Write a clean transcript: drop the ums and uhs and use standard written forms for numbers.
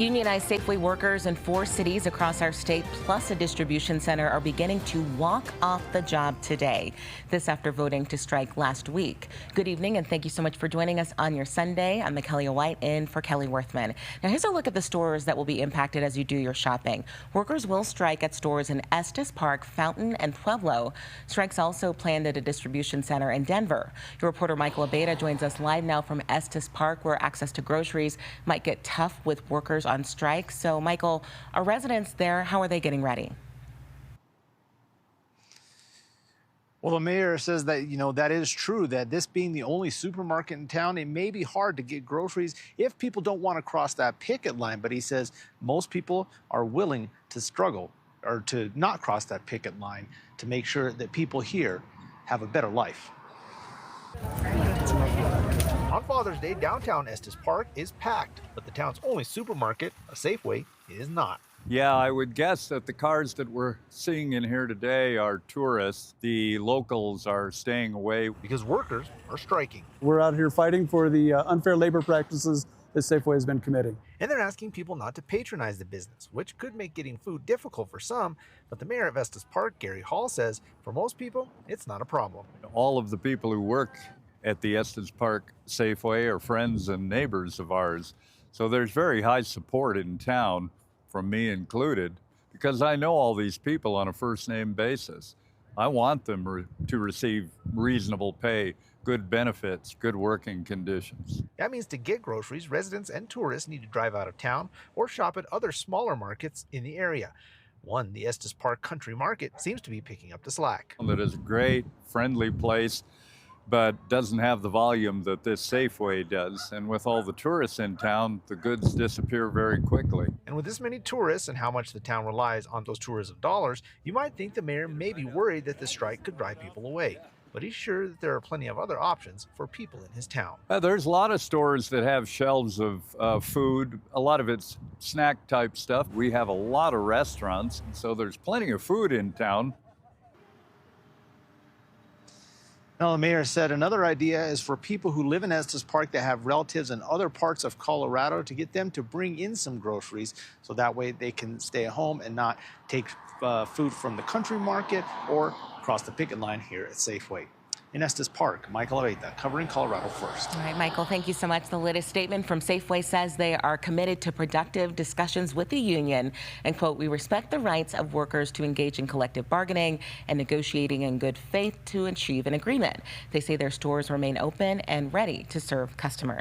Unionized Safeway workers in 4 cities across our state, plus a distribution center, are beginning to walk off the job today. This after voting to strike last week. Good evening, and thank you so much for joining us on your Sunday. I'm Michaela White in for Kelly Worthman. Now, here's a look at the stores that will be impacted as you do your shopping. Workers will strike at stores in Estes Park, Fountain, and Pueblo. Strikes also planned at a distribution center in Denver. Your reporter Michael Abeda joins us live now from Estes Park, where access to groceries might get tough with workers on strike. So, Michael, are residents there? How are they getting ready? Well, the mayor says that, that is true, that this being the only supermarket in town, it may be hard to get groceries if people don't want to cross that picket line. But he says most people are willing to struggle or to not cross that picket line to make sure that people here have a better life. On Father's Day, downtown Estes Park is packed, but the town's only supermarket, a Safeway, is not. Yeah, I would guess that the cars that we're seeing in here today are tourists. The locals are staying away Because workers are striking. We're out here fighting for the unfair labor practices that Safeway has been committing. And they're asking people not to patronize the business, which could make getting food difficult for some. But the mayor of Estes Park, Gary Hall, says for most people, it's not a problem. All of the people who work at the Estes Park Safeway are friends and neighbors of ours. So there's very high support in town, from me included, because I know all these people on a first-name basis. I want them to receive reasonable pay, good benefits, good working conditions. That means to get groceries, residents and tourists need to drive out of town or shop at other smaller markets in the area. One, the Estes Park Country Market, seems to be picking up the slack. That is a great, friendly place, but doesn't have the volume that this Safeway does. And with all the tourists in town, the goods disappear very quickly. And with this many tourists and how much the town relies on those tourism dollars, you might think the mayor may be worried that the strike could drive people away. But he's sure that there are plenty of other options for people in his town. There's a lot of stores that have shelves of food. A lot of it's snack type stuff. We have a lot of restaurants, so there's plenty of food in town. Now, the mayor said another idea is for people who live in Estes Park that have relatives in other parts of Colorado to get them to bring in some groceries so that way they can stay at home and not take food from the country market or cross the picket line here at Safeway. In Estes Park, Michael Abeda, covering Colorado First. All right, Michael, thank you so much. The latest statement from Safeway says they are committed to productive discussions with the union and, quote, we respect the rights of workers to engage in collective bargaining and negotiating in good faith to achieve an agreement. They say their stores remain open and ready to serve customers.